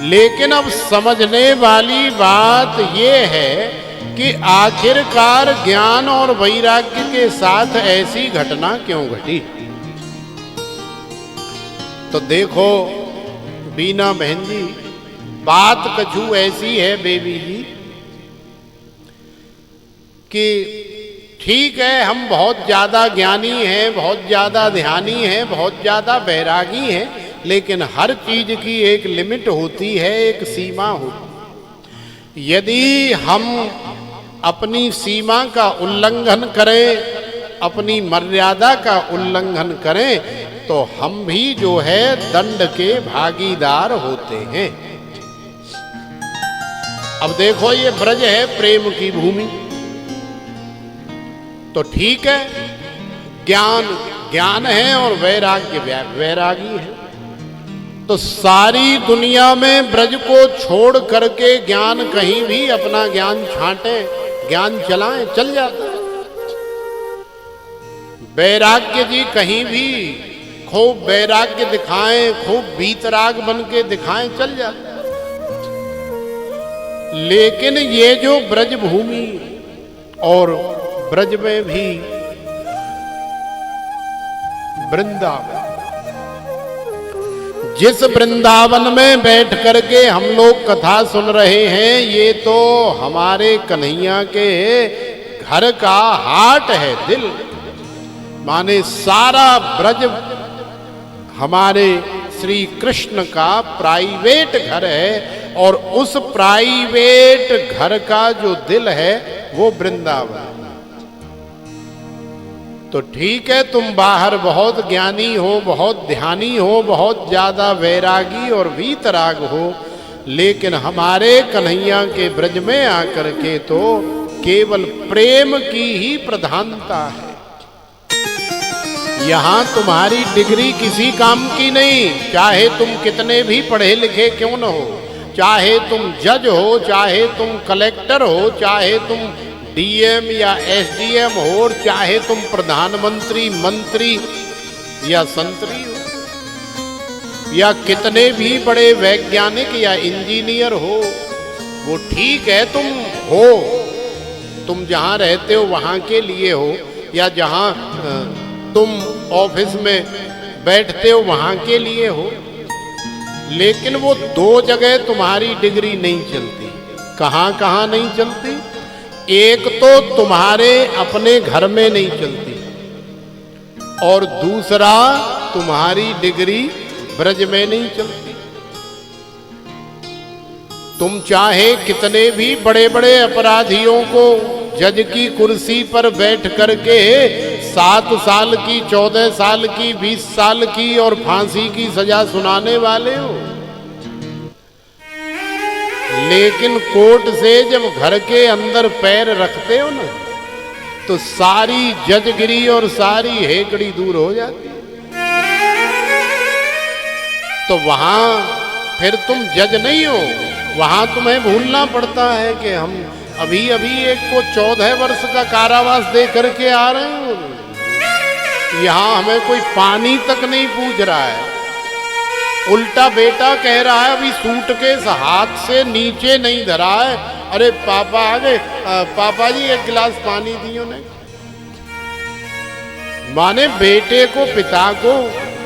लेकिन अब समझने वाली बात यह है कि आखिरकार ज्ञान और वैराग्य के साथ ऐसी घटना क्यों घटी। तो देखो बीना बहन जी, बात कछु ऐसी है बेबी जी कि ठीक है, हम बहुत ज्यादा ज्ञानी हैं, बहुत ज्यादा ध्यानी हैं, बहुत ज्यादा वैरागी हैं, लेकिन हर चीज की एक लिमिट होती है, एक सीमा होती। यदि हम अपनी सीमा का उल्लंघन करें, अपनी मर्यादा का उल्लंघन करें, तो हम भी जो है दंड के भागीदार होते हैं। अब देखो ये ब्रज है प्रेम की भूमि, तो ठीक है, ज्ञान है और वैराग्य वैरागी है। तो सारी दुनिया में ब्रज को छोड़ करके ज्ञान कहीं भी अपना ज्ञान छांटे, ज्ञान चलाएं, चल जाता है। वैराग्य जी कहीं भी खूब वैराग्य दिखाएं, खूब वीतराग बन के दिखाएं, चल जाता है। लेकिन ये जो ब्रज भूमि और ब्रज में भी वृंदावन, जिस वृंदावन में बैठ करके हम लोग कथा सुन रहे हैं, ये तो हमारे कन्हैया के घर का हाट है, दिल माने सारा ब्रज हमारे श्री कृष्ण का प्राइवेट घर है, और उस प्राइवेट घर का जो दिल है वो वृंदावन। तो ठीक है, तुम बाहर बहुत ज्ञानी हो, बहुत ध्यानी हो, बहुत ज्यादा वैरागी और वीतराग हो, लेकिन हमारे कन्हैया के ब्रज में आकर के तो केवल प्रेम की ही प्रधानता है। यहां तुम्हारी डिग्री किसी काम की नहीं, चाहे तुम कितने भी पढ़े लिखे क्यों न हो, चाहे तुम जज हो, चाहे तुम कलेक्टर हो, चाहे तुम डीएम या एसडीएम हो, और चाहे तुम प्रधानमंत्री, मंत्री या संतरी हो, या कितने भी बड़े वैज्ञानिक या इंजीनियर हो, वो ठीक है, तुम हो, तुम जहां रहते हो वहां के लिए हो, या जहां तुम ऑफिस में बैठते हो वहां के लिए हो, लेकिन वो दो जगह तुम्हारी डिग्री नहीं चलती। कहां कहां नहीं चलती? एक तो तुम्हारे अपने घर में नहीं चलती, और दूसरा तुम्हारी डिग्री ब्रज में नहीं चलती। तुम चाहे कितने भी बड़े बड़े अपराधियों को जज की कुर्सी पर बैठ करके 7 साल की, 14 साल की, 20 साल की और फांसी की सजा सुनाने वाले हो, लेकिन कोर्ट से जब घर के अंदर पैर रखते हो ना, तो सारी जजगिरी और सारी हेकड़ी दूर हो जाती है। तो वहां फिर तुम जज नहीं हो, वहां तुम्हें भूलना पड़ता है कि हम अभी अभी एक को 14 वर्ष का कारावास दे करके आ रहे हैं, यहां हमें कोई पानी तक नहीं पूछ रहा है। उल्टा बेटा कह रहा है अभी सूटकेस हाथ से नीचे नहीं धरा है, अरे पापा आ गए, पापा जी एक गिलास पानी दियो ने। माने बेटे को, पिता को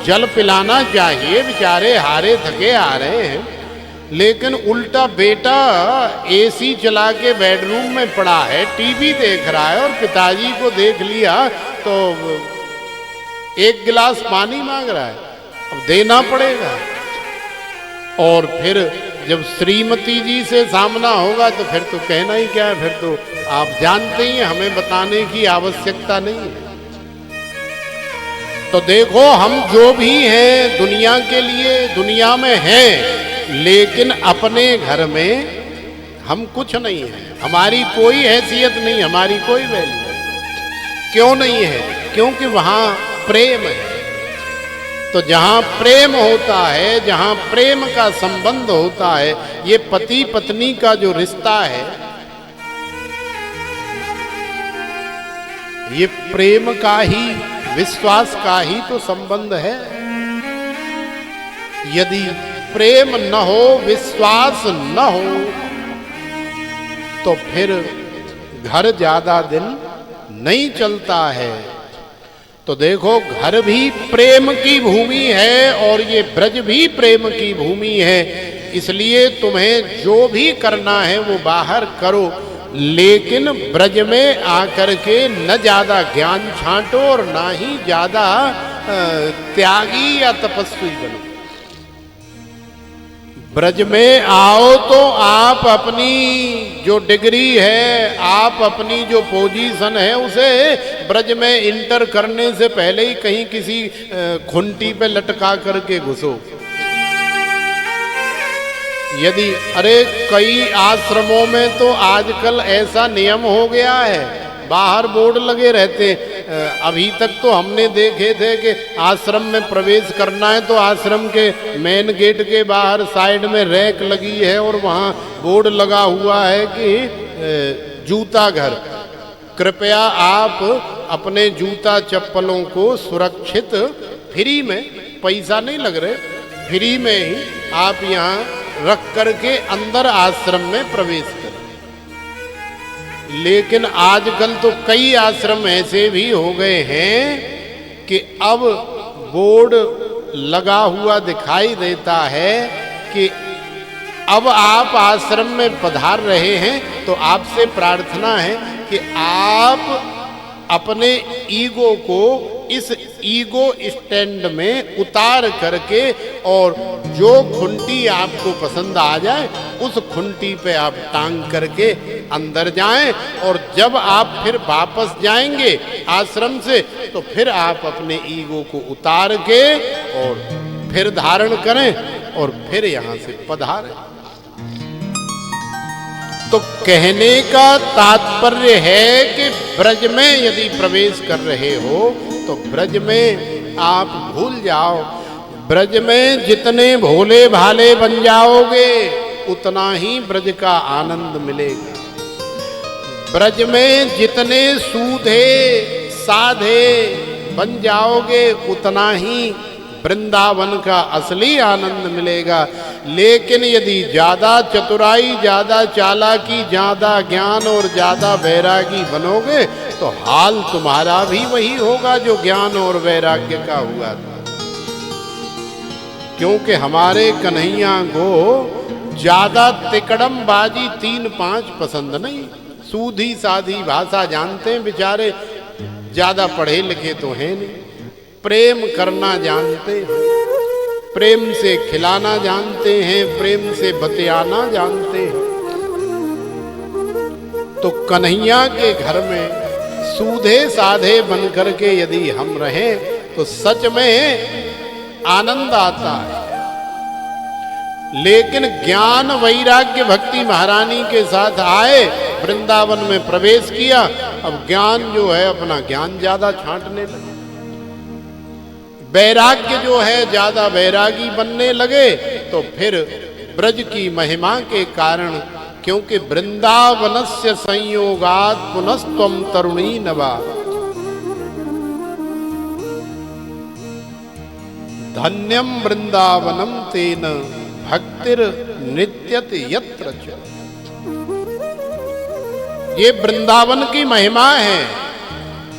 जल पिलाना चाहिए, बेचारे हारे थके आ रहे हैं, लेकिन उल्टा बेटा एसी चला के बेडरूम में पड़ा है, टीवी देख रहा है, और पिताजी को देख लिया तो एक गिलास पानी मांग रहा है, अब देना पड़ेगा। और फिर जब श्रीमती जी से सामना होगा तो फिर तो कहना ही क्या है, फिर तो आप जानते ही, हमें बताने की आवश्यकता नहीं है। तो देखो, हम जो भी हैं दुनिया के लिए दुनिया में हैं, लेकिन अपने घर में हम कुछ नहीं है, हमारी कोई हैसियत नहीं, हमारी कोई वैल्यू। क्यों नहीं है? क्योंकि वहां प्रेम है। तो जहां प्रेम होता है, जहां प्रेम का संबंध होता है, ये पति पत्नी का जो रिश्ता है, ये प्रेम का ही, विश्वास का ही तो संबंध है। यदि प्रेम न हो, विश्वास न हो, तो फिर घर ज्यादा दिन नहीं चलता है। तो देखो, घर भी प्रेम की भूमि है और ये ब्रज भी प्रेम की भूमि है। इसलिए तुम्हें जो भी करना है वो बाहर करो, लेकिन ब्रज में आकर के न ज्यादा ज्ञान छांटो और ना ही ज्यादा त्यागी या तपस्वी बनो। ब्रज में आओ तो आप अपनी जो डिग्री है, आप अपनी जो पोजीशन है, उसे ब्रज में इंटर करने से पहले ही कहीं किसी खुंटी पे लटका करके घुसो। यदि अरे कई आश्रमों में तो आजकल ऐसा नियम हो गया है, बाहर बोर्ड लगे रहते। अभी तक तो हमने देखे थे कि आश्रम में प्रवेश करना है तो आश्रम के मेन गेट के बाहर साइड में रैक लगी है और वहाँ बोर्ड लगा हुआ है कि जूता घर। कृपया आप अपने जूता चप्पलों को सुरक्षित, फ्री में, पैसा नहीं लग रहे, फ्री में ही आप यहाँ रख करके अंदर आश्रम में प्रवेश करें। लेकिन आजकल तो कई आश्रम ऐसे भी हो गए हैं कि अब बोर्ड लगा हुआ दिखाई देता है कि अब आप आश्रम में पधार रहे हैं तो आपसे प्रार्थना है कि आप अपने ईगो को इस ईगो स्टैंड में उतार करके और जो खुंटी आपको पसंद आ जाए उस खुंटी पे आप टांग करके अंदर जाएं, और जब आप फिर वापस जाएंगे आश्रम से तो फिर आप अपने ईगो को उतार के और फिर धारण करें और फिर यहां से पधारें। तो कहने का तात्पर्य है कि ब्रज में यदि प्रवेश कर रहे हो तो ब्रज में आप भूल जाओ। ब्रज में जितने भोले भाले बन जाओगे उतना ही ब्रज का आनंद मिलेगा। ब्रज में जितने सूधे साधे बन जाओगे उतना ही वृंदावन का असली आनंद मिलेगा। लेकिन यदि ज्यादा चतुराई, ज्यादा चालाकी, ज्यादा ज्ञान और ज्यादा वैरागी बनोगे तो हाल तुम्हारा भी वही होगा जो ज्ञान और वैराग्य का हुआ था। क्योंकि हमारे कन्हैया को ज्यादा तिकड़म बाजी 3-5 पसंद नहीं, सूधी साधी भाषा जानते हैं बेचारे, ज्यादा पढ़े लिखे तो हैं नहीं, प्रेम करना जानते हैं, प्रेम से खिलाना जानते हैं, प्रेम से बतियाना जानते हैं। तो कन्हैया के घर में सूधे साधे बन करके यदि हम रहें तो सच में आनंद आता है। लेकिन ज्ञान वैराग्य भक्ति महारानी के साथ आए, वृंदावन में प्रवेश किया, अब ज्ञान जो है अपना ज्ञान ज्यादा छांटने लगे, वैराग्य जो है ज्यादा वैरागी बनने लगे। तो फिर ब्रज की महिमा के कारण, क्योंकि वृंदावनस्य संयोगात् पुनस्त्वं तरुणी नवा, धन्यम वृंदावनम तेन भक्तिर नित्यत यत्र च। ये वृंदावन की महिमा है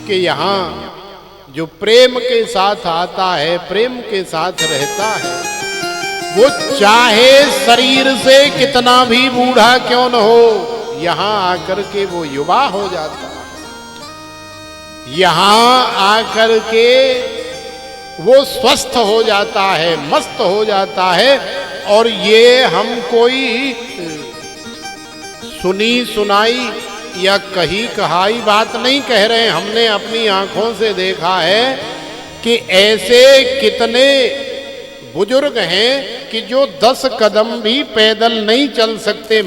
कि यहाँ जो प्रेम के साथ आता है, प्रेम के साथ रहता है, वो चाहे शरीर से कितना भी बूढ़ा क्यों न हो, यहाँ आकर के वो युवा हो जाता है। यहाँ आकर के वो स्वस्थ हो जाता है, मस्त हो जाता है। और ये हम कोई सुनी सुनाई या कही कहाई बात नहीं कह रहे हैं, हमने अपनी आंखों से देखा है कि ऐसे कितने बुजुर्ग हैं कि जो 10 कदम भी पैदल नहीं चल सकते,